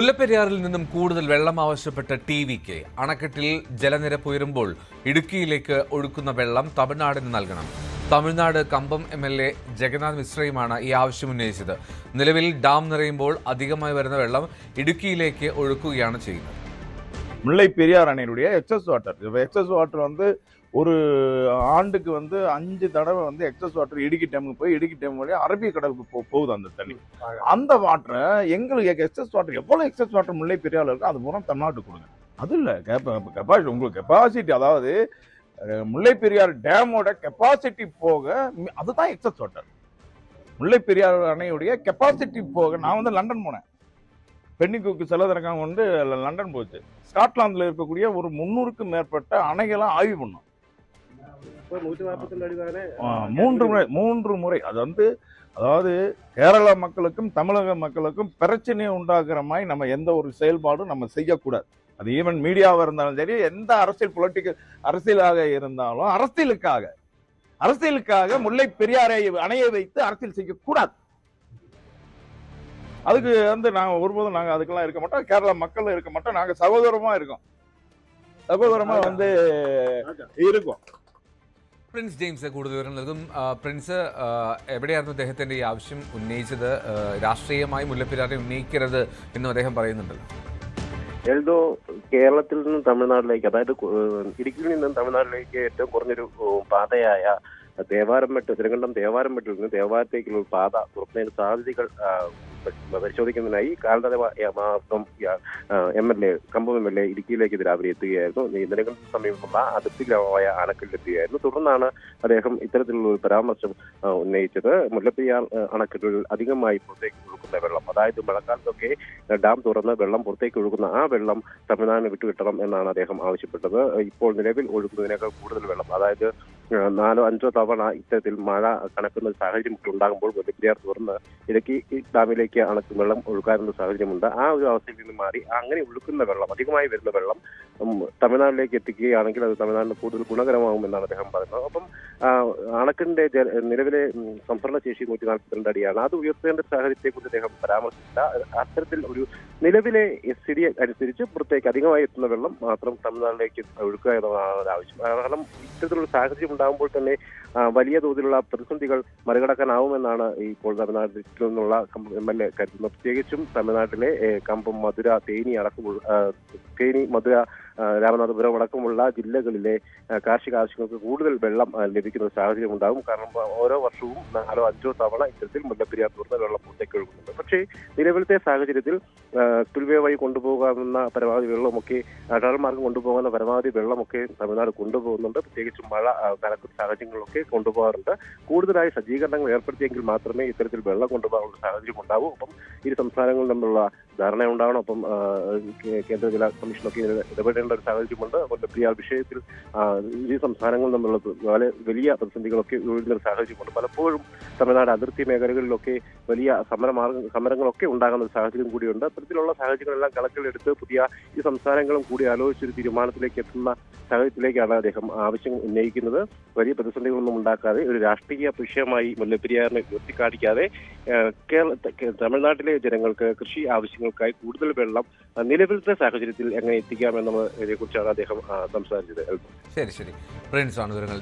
മുല്ലപ്പെരിയാറിൽ നിന്നും കൂടുതൽ വെള്ളം ആവശ്യപ്പെട്ട ടി.വി.കെ അണക്കെട്ടിൽ ജലനിരപ്പ് ഉയരുമ്പോൾ ഇടുക്കിയിലേക്ക് ഒഴുക്കുന്ന വെള്ളം തമിഴ്നാടിന് നൽകണം. തമിഴ്നാട് കമ്പം എം.എൽ.എ. ജഗന്നാഥ് മിശ്രയുമാണ് ഈ ആവശ്യം ഉന്നയിച്ചത്. നിലവിൽ ഡാം നിറയുമ്പോൾ അധികമായി വരുന്ന വെള്ളം ഇടുക്കിയിലേക്ക് ഒഴുക്കുകയാണ് ചെയ്യുന്നത്. முல்லை பெரியார் அணையினுடைய எக்ஸஸ் வாட்டர் ஒரு ஆண்டுக்கு 5 தடவை எக்ஸஸ் வாட்டர் இடுக்கி டேமுக்கு போய் இடுக்கி டேம் வழியா அரபிய கடலுக்கு போகுது. அந்த தண்ணி, அந்த வாட்டரை எங்களுக்கு எக்ஸஸ் வாட்டர் எவ்வளவு எக்ஸஸ் வாட்டர் முல்லை பெரியார்ல இருக்கு அது பூரா தமிழ்நாட்டுக்கு கொடுங்க. அது இல்ல கெப்பாசிட்டி, உங்களுக்கு கெப்பாசிட்டி, அதாவது முல்லை பெரியார் டேமோட கெப்பாசிட்டி போக அதுதான் எக்ஸஸ் வாட்டர். முல்லை பெரியார் அணையுடைய கெப்பாசிட்டி போக நான் லண்டன் போனேன். பெண்ணிக்கு செலவிறக்கம் லண்டன் போச்சு. ஸ்காட்லாந்துல இருக்கக்கூடிய ஒரு 300க்கும் மேற்பட்ட அணைகளை ஆய்வு பண்ணோம். 3 முறை. அது அதாவது கேரள மக்களுக்கும் தமிழக மக்களுக்கும் பிரச்சனையை உண்டாக்குற மாதிரி நம்ம எந்த ஒரு செயல்பாடும் நம்ம செய்யக்கூடாது. அது ஈவன் மீடியாவா இருந்தாலும் சரி, எந்த அரசியலாக இருந்தாலும் அரசியலுக்காக முல்லை பெரியாரை அணையை வைத்து அரசியல் செய்யக்கூடாது. அதுக்கு நாங்க ஒருபோதும் அதுக்கெல்லாம் இருக்க மாட்டோம். கேரள மக்கள் இருக்க மாட்டோம். நாங்க സഹോദരமா இருக்கோம். இருக்கும். പ്രിൻസ് ജെയിംസ് കൂടുതൽ വിവരം നൽകും. പ്രിൻസ്, എവിടെയായിരുന്നു അദ്ദേഹത്തിന്റെ ഈ ആവശ്യം ഉന്നയിച്ചത്? രാഷ്ട്രീയമായി മുല്ലപ്പെരിയാറിനെ ഉന്നയിക്കരുത് എന്നും അദ്ദേഹം പറയുന്നുണ്ടല്ലോ. എൽദോ, കേരളത്തിൽ നിന്നും തമിഴ്നാട്ടിലേക്ക്, അതായത് ഇടുക്കിയിൽ നിന്നും തമിഴ്നാട്ടിലേക്ക് ഏറ്റവും കുറഞ്ഞൊരു പാതയായ ശ്രീകണ്ഠം ദേവാരംപെട്ടിൽ നിന്ന് ദേവാരത്തേക്കുള്ള പാത തുറക്കുന്നതിന് സാധ്യതകൾ പരിശോധിക്കുന്നതിനായി കാലമാസം കമ്പം എം.എൽ.എ. ഇടുക്കിയിലേക്ക് രാവിലെ എത്തുകയായിരുന്നു. നിലകൾക്ക് സമീപമുള്ള അതിർത്തി ഗ്രാമമായ ആനക്കല്ലിലെത്തുകയായിരുന്നു. തുടർന്നാണ് അദ്ദേഹം ഇത്തരത്തിലുള്ള ഒരു പരാമർശം ഉന്നയിച്ചത്. മുല്ലപ്പെരിയാർ അണക്കെട്ടിൽ അധികമായി പുറത്തേക്ക് ഒഴുക്കുന്ന വെള്ളം, അതായത് മഴക്കാലത്തൊക്കെ ഡാം തുറന്ന് വെള്ളം പുറത്തേക്ക് ഒഴുകുന്ന ആ വെള്ളം തമിഴ്നാടിന് വിട്ടുകിട്ടണം എന്നാണ് അദ്ദേഹം ആവശ്യപ്പെട്ടത്. ഇപ്പോൾ നിലവിൽ ഒഴുകുന്നതിനേക്കാൾ കൂടുതൽ വെള്ളം, അതായത് 4-5 തവണ ഇത്തരത്തിൽ മഴ കണക്കുന്ന സാഹചര്യം ഉണ്ടാകുമ്പോൾ മുല്ലപ്പെരിയാർ തുറന്ന് ഇടുക്കി ഡാമിലേക്ക് വെള്ളം ഒഴുകാനുള്ള സാഹചര്യമുണ്ട്. ആ ഒരു അവസ്ഥയിൽ നിന്ന് മാറി അങ്ങനെ ഒഴുക്കുന്ന വെള്ളം, അധികമായി വരുന്ന വെള്ളം തമിഴ്നാട്ടിലേക്ക് എത്തിക്കുകയാണെങ്കിൽ അത് തമിഴ്നാടിന് കൂടുതൽ ഗുണകരമാകുമെന്നാണ് അദ്ദേഹം പറയുന്നത്. അപ്പം അണക്കെട്ടിന്റെ നിലവിലെ സംഭരണ ശേഷി 142 അടിയാണ്. അത് ഉയർത്തേണ്ട സാഹചര്യത്തെക്കുറിച്ച് അദ്ദേഹം പരാമർശിച്ചില്ല. അത്തരത്തിൽ ഒരു നിലവിലെ സ്ഥിതി അനുസരിച്ച് പുറത്തേക്ക് അധികമായി എത്തുന്ന വെള്ളം മാത്രം തമിഴ്നാട്ടിലേക്ക് ഒഴുക്കുക എന്നതാണ് ആവശ്യം. കാരണം ഇത്തരത്തിലുള്ള സാഹചര്യം ഉണ്ടാകുമ്പോൾ തന്നെ വലിയ തോതിലുള്ള പ്രതിസന്ധികൾ മറികടക്കാനാവുമെന്നാണ് ഇപ്പോൾ തമിഴ്നാട്ടിൽ നിന്നുള്ള എം.എൽ.എ. കരുതുന്നത്. പ്രത്യേകിച്ചും തമിഴ്നാട്ടിലെ കമ്പം, മധുര, തേനി, മധുര, രാമനാഥപുരം അടക്കമുള്ള ജില്ലകളിലെ കാർഷിക ആവശ്യങ്ങൾക്ക് കൂടുതൽ വെള്ളം ലഭിക്കുന്ന സാഹചര്യം ഉണ്ടാകും. കാരണം ഓരോ വർഷവും 4-5 തവണ ഇത്തരത്തിൽ മുല്ലപ്പെരിയാർ തുറന്ന വെള്ളം പുറത്തേക്ക് ഒഴുകുന്നുണ്ട്. പക്ഷേ നിലവിലത്തെ സാഹചര്യത്തിൽ സ്പിൽവേ വഴി കൊണ്ടുപോകാവുന്ന പരമാവധി വെള്ളമൊക്കെ, ടണൽ മാർഗം കൊണ്ടുപോകുന്ന പരമാവധി വെള്ളമൊക്കെ തമിഴ്നാട് കൊണ്ടുപോകുന്നുണ്ട്. പ്രത്യേകിച്ചും മഴ കനക്കുന്ന സാഹചര്യങ്ങളൊക്കെ കൊണ്ടുപോകാറുണ്ട്. കൂടുതലായി സജ്ജീകരണങ്ങൾ ഏർപ്പെടുത്തിയെങ്കിൽ മാത്രമേ ഇത്തരത്തിൽ വെള്ളം കൊണ്ടുപോകാനുള്ള സാഹചര്യം ഉണ്ടാവൂ. അപ്പം ഇരു സംസ്ഥാനങ്ങളിൽ തമ്മിലുള്ള ധാരണ ഉണ്ടാവണം. അപ്പം കേന്ദ്ര ജല കമ്മീഷനൊക്കെ ഇടപെടേണ്ട ഒരു സാഹചര്യമുണ്ട്. മുല്ലപ്പെരിയാർ വിഷയത്തിൽ ഈ സംസ്ഥാനങ്ങൾ തമ്മിലുള്ള വലിയ പ്രതിസന്ധികളൊക്കെ ഉയരുന്ന ഒരു സാഹചര്യമുണ്ട്. പലപ്പോഴും തമിഴ്നാട് അതിർത്തി മേഖലകളിലൊക്കെ വലിയ സമരങ്ങളൊക്കെ ഉണ്ടാകുന്ന ഒരു സാഹചര്യം കൂടിയുണ്ട്. അത്തരത്തിലുള്ള സാഹചര്യങ്ങളെല്ലാം കണക്കിലെടുത്ത് പുതിയ ഈ സംസ്ഥാനങ്ങളും കൂടി ആലോചിച്ചൊരു തീരുമാനത്തിലേക്ക് എത്തുന്ന സാഹചര്യത്തിലേക്കാണ് അദ്ദേഹം ആവശ്യം ഉന്നയിക്കുന്നത്. വലിയ പ്രതിസന്ധികളൊന്നും ഉണ്ടാക്കാതെ, ഒരു രാഷ്ട്രീയ വിഷയമായി മുല്ലപ്പെരിയാറിനെ ഉയർത്തിക്കാണിക്കാതെ തമിഴ്നാട്ടിലെ ജനങ്ങൾക്ക് കൃഷി ആവശ്യങ്ങൾക്കായി കൂടുതൽ വെള്ളം നിലവിലത്തെ സാഹചര്യത്തിൽ എങ്ങനെ എത്തിക്കാമെന്നതിനെ കുറിച്ചാണ് അദ്ദേഹം സംസാരിച്ചത്. ശരി, പ്രിൻസ് ആണ് വിവരങ്ങൾ.